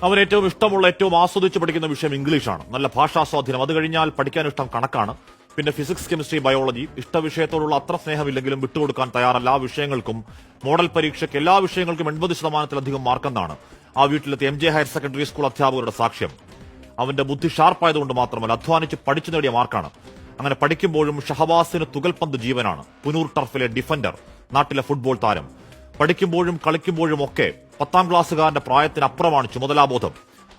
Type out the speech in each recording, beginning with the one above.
അവൻ ഏറ്റവും ഇഷ്ടമുള്ള, ഏറ്റവും ആസ്വദിച്ച് പഠിക്കുന്ന വിഷയം ഇംഗ്ലീഷാണ്. നല്ല ഭാഷാ സ്വാധീനം. അത് കഴിഞ്ഞാൽ പഠിക്കാൻ ഇഷ്ടം കണക്കാണ്. പിന്നെ ഫിസിക്സ്, കെമിസ്ട്രി, ബയോളജി. ഇഷ്ടവിഷയത്തോടുള്ള അത്ര സ്നേഹമില്ലെങ്കിലും വിട്ടുകൊടുക്കാൻ തയ്യാറല്ല. ആ വിഷയങ്ങൾക്കും മോഡൽ പരീക്ഷയ്ക്ക് എല്ലാ വിഷയങ്ങൾക്കും 80%-ലധികം മാർക്കെന്നാണ് ആ വീട്ടിലെത്തിയ MJ ഹയർ സെക്കൻഡറി സ്കൂൾ അധ്യാപകരുടെ സാക്ഷ്യം. അവന്റെ ബുദ്ധി ഷാർപ്പായതുകൊണ്ട് മാത്രമല്ല, അധ്വാനിച്ച് പഠിച്ചു നേടിയ മാർക്കാണ്. അങ്ങനെ പഠിക്കുമ്പോഴും ഷഹബാസിന് തുകൽപന്ത് ജീവനാണ്. പുനൂർ ടർഫിലെ ഡിഫൻഡർ, നാട്ടിലെ ഫുട്ബോൾ താരം. പഠിക്കുമ്പോഴും കളിക്കുമ്പോഴും ഒക്കെ 10ാം ക്ലാസ്സുകാരന്റെ പ്രായത്തിനപ്പുറമാണ് ചുമതലാബോധം.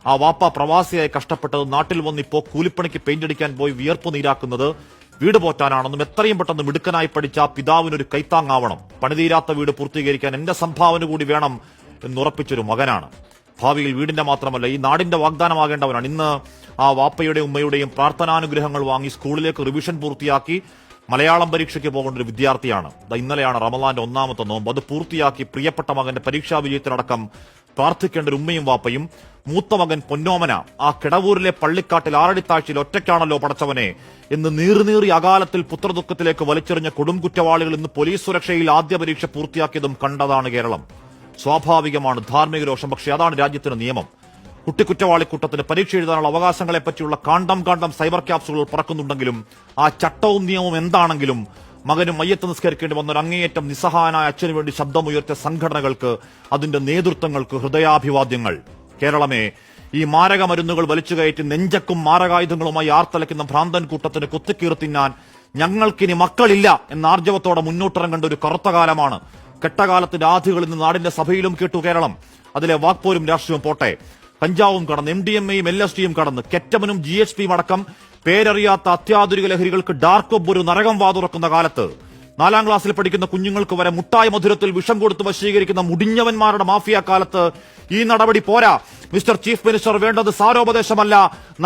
ആ വാപ്പ പ്രവാസിയായി കഷ്ടപ്പെട്ടത് നാട്ടിൽ വന്നിപ്പോ കൂലിപ്പണിക്ക് പെയിന്റ് അടിക്കാൻ പോയി വിയർപ്പ് നീരാക്കുന്നത് വീട് പോറ്റാനാണെന്നും എത്രയും പെട്ടെന്ന് മിടുക്കനായി പഠിച്ച ആ പിതാവിനൊരു കൈത്താങ്ങാവണം. പണിതീരാത്ത വീട് പൂർത്തീകരിക്കാൻ എന്റെ സംഭാവന കൂടി വേണം എന്നുറപ്പിച്ചൊരു മകനാണ്. ഭാവിയിൽ വീടിന്റെ മാത്രമല്ല ഈ നാടിന്റെ വാഗ്ദാനമാകേണ്ടവനാണ്. ഇന്ന് ആ വാപ്പയുടെയും ഉമ്മയുടെയും പ്രാർത്ഥനാനുഗ്രഹങ്ങൾ വാങ്ങി സ്കൂളിലേക്ക് റിവിഷൻ പൂർത്തിയാക്കി മലയാളം പരീക്ഷയ്ക്ക് പോകേണ്ട ഒരു വിദ്യാർത്ഥിയാണ്. ഇന്നലെയാണ് റമദാന്റെ 1ാമത്തെ നോമ്പ്. അത് പൂർത്തിയാക്കി പ്രിയപ്പെട്ട മകന്റെ പരീക്ഷാ വിജയത്തിനടക്കം പ്രാർത്ഥിക്കേണ്ട ഒരു ഉമ്മയും വാപ്പയും. മൂത്ത മകൻ പൊന്നോമന ആ കിടവൂരിലെ പള്ളിക്കാട്ടിൽ ആറടിത്താഴ്ചയിൽ ഒറ്റയ്ക്കാണല്ലോ പടച്ചവനെ എന്ന് നീറി അകാലത്തിൽ പുത്രദുഃഖത്തിലേക്ക് വലിച്ചെറിഞ്ഞ കൊടും കുറ്റവാളികൾ ഇന്ന് പോലീസ് സുരക്ഷയിൽ ആദ്യ പരീക്ഷ പൂർത്തിയാക്കിയതും കണ്ടതാണ് കേരളം. സ്വാഭാവികമാണ് ധാർമ്മിക രോഷം. പക്ഷേ അതാണ് രാജ്യത്തിന്റെ നിയമം. കുട്ടിക്കുറ്റവാളിക്കൂട്ടത്തിന് പരീക്ഷ എഴുതാനുള്ള അവകാശങ്ങളെപ്പറ്റിയുള്ള കാണ്ടം സൈബർ ക്യാപ്സുകൾ പറക്കുന്നുണ്ടെങ്കിലും ആ ചട്ടവും നിയമവും എന്താണെങ്കിലും മകനും മയ്യത്ത് നിസ്കരിക്കേണ്ടി വന്ന ഒരു അങ്ങേയറ്റം നിസ്സഹായനായ അച്ഛനു വേണ്ടി ശബ്ദമുയർത്തിയ സംഘടനകൾക്ക്, അതിന്റെ നേതൃത്വങ്ങൾക്ക് ഹൃദയാഭിവാദ്യങ്ങൾ. കേരളമേ, ഈ മാരക മരുന്നുകൾ വലിച്ചുകയറ്റി നെഞ്ചക്കും മാരകായുധങ്ങളുമായി ആർത്തലയ്ക്കുന്ന ഭ്രാന്തൻ കൂട്ടത്തിന് കുത്തിക്കീറി തിന്നാൻ ഞങ്ങൾക്കിനി മക്കളില്ല എന്ന ആർജവത്തോടെ മുന്നോട്ടിറങ്ങേണ്ട ഒരു കറുത്ത കാലമാണ്. കെട്ടകാലത്തിന്റെ ആധികൾ ഇന്ന് നാടിന്റെ സഭയിലും കേട്ടു കേരളം. അതിലെ വാക്പോരും രാഷ്ട്രീയവും പോട്ടെ, കഞ്ചാവും കടന്ന് MDMAയും LSDയും കടന്ന് കെറ്റമനും GHPയും അടക്കം പേരറിയാത്ത അത്യാധുനിക ലഹരികൾക്ക് ഡാർക്ക് വെബ് ഒരു നരകം വാതുറക്കുന്ന കാലത്ത് 4ാം ക്ലാസ്സിൽ പഠിക്കുന്ന കുഞ്ഞുങ്ങൾക്ക് വരെ മുട്ടായി മധുരത്തിൽ വിഷം കൊടുത്ത് വശീകരിക്കുന്ന മുടിഞ്ഞവന്മാരുടെ മാഫിയ കാലത്ത് ഈ നടപടി പോരാ. മിസ്റ്റർ ചീഫ് മിനിസ്റ്റർ, വേണ്ടത് സാരോപദേശമല്ല,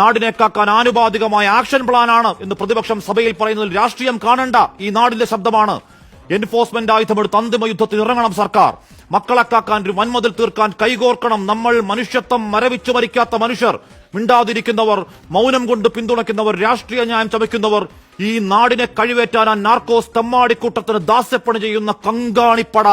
നാടിനെ കാക്കാൻ ആനുപാതികമായ ആക്ഷൻ പ്ലാനാണ് എന്ന് പ്രതിപക്ഷം സഭയിൽ പറയുന്നതിൽ രാഷ്ട്രീയം കാണേണ്ട ഈ നാടിന്റെ ശബ്ദമാണ്. എൻഫോഴ്സ്മെന്റ് ആയുധമെടുത്ത് അന്തിമ യുദ്ധത്തിന് ഇറങ്ങണം സർക്കാർ. മക്കളെ കാക്കാൻ ഒരു വൻമതിൽ തീർക്കാൻ കൈകോർക്കണം. നമ്മൾ മനുഷ്യത്വം മരവിച്ചു മരിക്കാത്ത മനുഷ്യർ. മിണ്ടാതിരിക്കുന്നവർ, മൗനം കൊണ്ട് പിന്തുണയ്ക്കുന്നവർ, രാഷ്ട്രീയ ന്യായം ചമയ്ക്കുന്നവർ, ഈ നാടിനെ കഴിവേറ്റാൻ നാർക്കോസ് തെമ്മാടിക്കൂട്ടത്തിന് ദാസ്യപ്പണി ചെയ്യുന്ന കങ്കാണിപ്പട.